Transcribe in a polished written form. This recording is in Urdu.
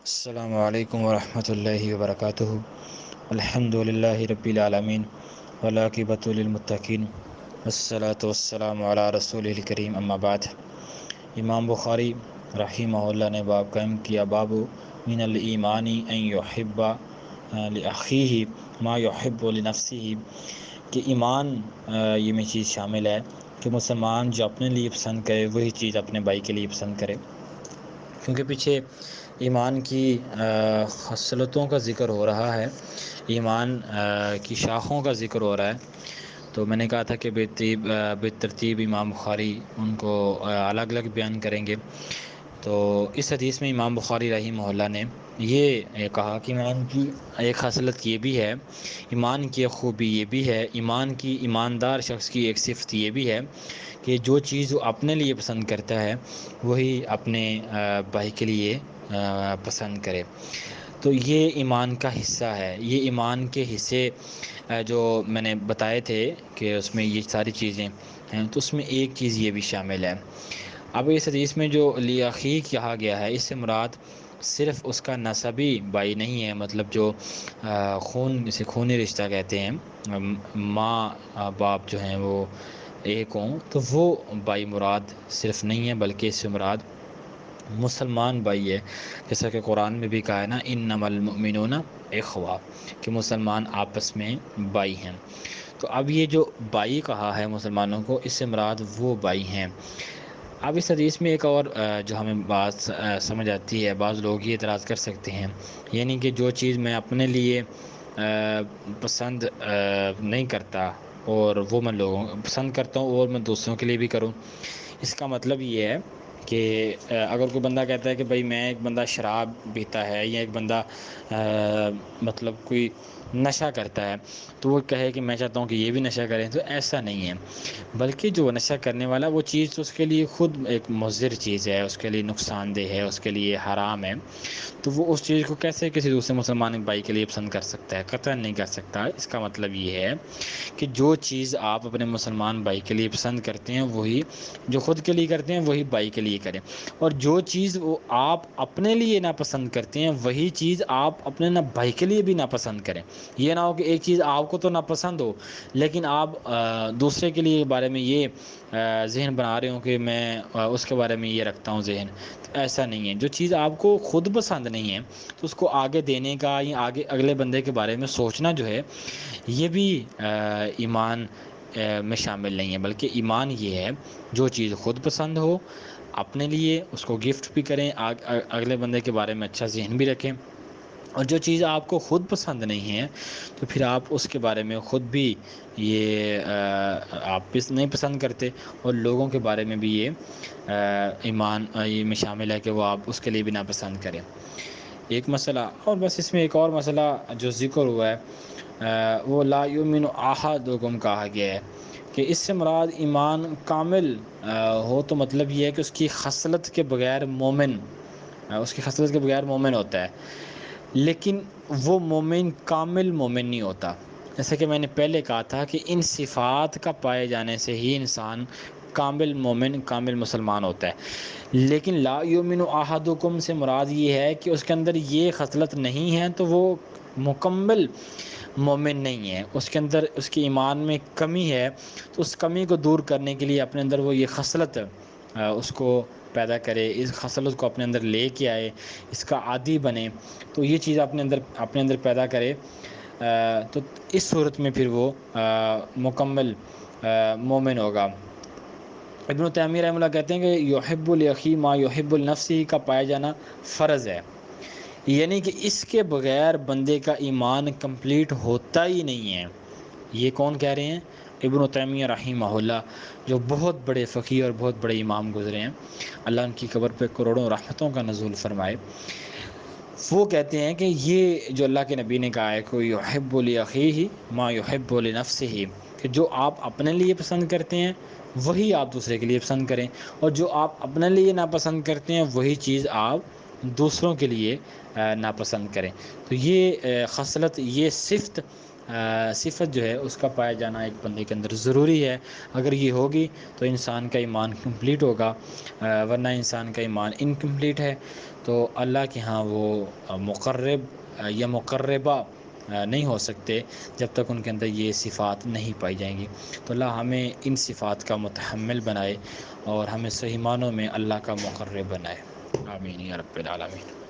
السلام علیکم ورحمۃ اللہ وبرکاتہ۔ الحمد للہ رب العالمین والعاقبۃ للمتقین والصلاة والسلام علی رسول الکریم، اما بعد۔ امام بخاری رحمہ اللہ نے باب قائم کیا، باب من الایمان ان یحب لاخیہ ما یحب لنفسہ، کہ ایمان یہ میں چیز شامل ہے کہ مسلمان جو اپنے لیے پسند کرے وہی چیز اپنے بھائی کے لیے پسند کرے۔ کیونکہ پیچھے ایمان کی خصلتوں کا ذکر ہو رہا ہے، ایمان کی شاخوں کا ذکر ہو رہا ہے، تو میں نے کہا تھا کہ بے ترتیب امام بخاری ان کو الگ الگ بیان کریں گے۔ تو اس حدیث میں امام بخاری رحمہ اللہ نے یہ کہا کہ ایمان کی ایک خصلت یہ بھی ہے، ایمان کی ایک خوبی یہ بھی ہے، ایمان کی ایماندار شخص کی ایک صفت یہ بھی ہے کہ جو چیز وہ اپنے لیے پسند کرتا ہے وہی اپنے بھائی کے لیے پسند کرے۔ تو یہ ایمان کا حصہ ہے، یہ ایمان کے حصے جو میں نے بتائے تھے کہ اس میں یہ ساری چیزیں ہیں، تو اس میں ایک چیز یہ بھی شامل ہے۔ اب اس حدیث میں جو لیاخی کہا گیا ہے، اس سے مراد صرف اس کا نسبی بھائی نہیں ہے، مطلب جو خون، جسے خونی رشتہ کہتے ہیں، ماں باپ جو ہیں وہ ایک ہوں، تو وہ بھائی مراد صرف نہیں ہے، بلکہ اس سے مراد مسلمان بھائی ہے، جیسا کہ قرآن میں بھی کہا ہے نا، انما المؤمنون اخوہ، کہ مسلمان آپس میں بھائی ہیں۔ تو اب یہ جو بھائی کہا ہے مسلمانوں کو، اس سے مراد وہ بھائی ہیں۔ اب اس حدیث میں ایک اور جو ہمیں بات سمجھ آتی ہے، بعض لوگ یہ اعتراض کر سکتے ہیں، یعنی کہ جو چیز میں اپنے لیے پسند نہیں کرتا اور وہ میں لوگوں پسند کرتا ہوں اور میں دوسروں کے لیے بھی کروں، اس کا مطلب یہ ہے کہ اگر کوئی بندہ کہتا ہے کہ بھائی میں، ایک بندہ شراب پیتا ہے یا ایک بندہ مطلب کوئی نشہ کرتا ہے، تو وہ کہے کہ میں چاہتا ہوں کہ یہ بھی نشہ کریں، تو ایسا نہیں ہے، بلکہ جو نشہ کرنے والا وہ چیز تو اس کے لیے خود ایک مضر چیز ہے، اس کے لیے نقصان دہ ہے، اس کے لیے حرام ہے، تو وہ اس چیز کو کیسے کسی دوسرے مسلمان بھائی کے لیے پسند کر سکتا ہے؟ قطعاً نہیں کر سکتا۔ اس کا مطلب یہ ہے کہ جو چیز آپ اپنے مسلمان بھائی کے لیے پسند کرتے ہیں، وہی جو خود کے لیے کرتے ہیں وہی بھائی کے لیے کریں، اور جو چیز وہ آپ اپنے لیے ناپسند کرتے ہیں وہی چیز آپ اپنے بھائی کے لیے بھی ناپسند کریں۔ یہ نہ ہو کہ ایک چیز آپ کو تو ناپسند ہو لیکن آپ دوسرے کے لیے بارے میں یہ ذہن بنا رہے ہوں کہ میں اس کے بارے میں یہ رکھتا ہوں ذہن، تو ایسا نہیں ہے۔ جو چیز آپ کو خود پسند نہیں ہے تو اس کو آگے دینے کا یا آگے اگلے بندے کے بارے میں سوچنا جو ہے، یہ بھی ایمان میں شامل نہیں ہے، بلکہ ایمان یہ ہے جو چیز خود پسند ہو اپنے لیے اس کو گفٹ بھی کریں، اگلے بندے کے بارے میں اچھا ذہن بھی رکھیں، اور جو چیز آپ کو خود پسند نہیں ہے تو پھر آپ اس کے بارے میں خود بھی یہ آپ نہیں پسند کرتے، اور لوگوں کے بارے میں بھی یہ ایمان یہ میں شامل ہے کہ وہ آپ اس کے لیے بھی ناپسند کریں۔ ایک مسئلہ اور بس، اس میں ایک اور مسئلہ جو ذکر ہوا ہے وہ لا یؤمن احدکم کہا گیا ہے، کہ اس سے مراد ایمان کامل ہو، تو مطلب یہ ہے کہ اس کی خصلت کے بغیر مومن، اس کی خصلت کے بغیر مومن ہوتا ہے، لیکن وہ مومن کامل مومن نہیں ہوتا۔ جیسا کہ میں نے پہلے کہا تھا کہ ان صفات کا پائے جانے سے ہی انسان کامل مومن، کامل مسلمان ہوتا ہے، لیکن لا یؤمن احدکم سے مراد یہ ہے کہ اس کے اندر یہ خصلت نہیں ہے تو وہ مکمل مومن نہیں ہے، اس کے اندر اس کی ایمان میں کمی ہے، تو اس کمی کو دور کرنے کے لیے اپنے اندر وہ یہ خصلت اس کو پیدا کرے، اس خصلت کو اپنے اندر لے کے آئے، اس کا عادی بنے، تو یہ چیز اپنے اندر پیدا کرے، تو اس صورت میں پھر وہ مکمل مومن ہوگا۔ ابن تیمیہ رحمہ اللہ کہتے ہیں کہ یحب الاخی ما یحب النفسی کا پایا جانا فرض ہے، یعنی کہ اس کے بغیر بندے کا ایمان کمپلیٹ ہوتا ہی نہیں ہے۔ یہ کون کہہ رہے ہیں؟ ابن تیمیہ رحمہ اللہ، جو بہت بڑے فقیہ اور بہت بڑے امام گزرے ہیں، اللہ ان کی قبر پہ کروڑوں رحمتوں کا نزول فرمائے۔ وہ کہتے ہیں کہ یہ جو اللہ کے نبی نے کہا ہے کہ یحب لاخیہ ما یحب لنفسہ، کہ جو آپ اپنے لیے پسند کرتے ہیں وہی آپ دوسرے کے لیے پسند کریں، اور جو آپ اپنے لیے ناپسند کرتے ہیں وہی چیز آپ دوسروں کے لیے ناپسند کریں۔ تو یہ خصلت، یہ صفت صفت جو ہے اس کا پایا جانا ایک بندے کے اندر ضروری ہے۔ اگر یہ ہوگی تو انسان کا ایمان کمپلیٹ ہوگا، ورنہ انسان کا ایمان انکمپلیٹ ہے تو اللہ کے ہاں وہ مقرب یا مقربہ نہیں ہو سکتے جب تک ان کے اندر یہ صفات نہیں پائی جائیں گی۔ تو اللہ ہمیں ان صفات کا متحمل بنائے اور ہمیں صحیح معنوں میں اللہ کا مقرب بنائے، آمین یا رب العالمین۔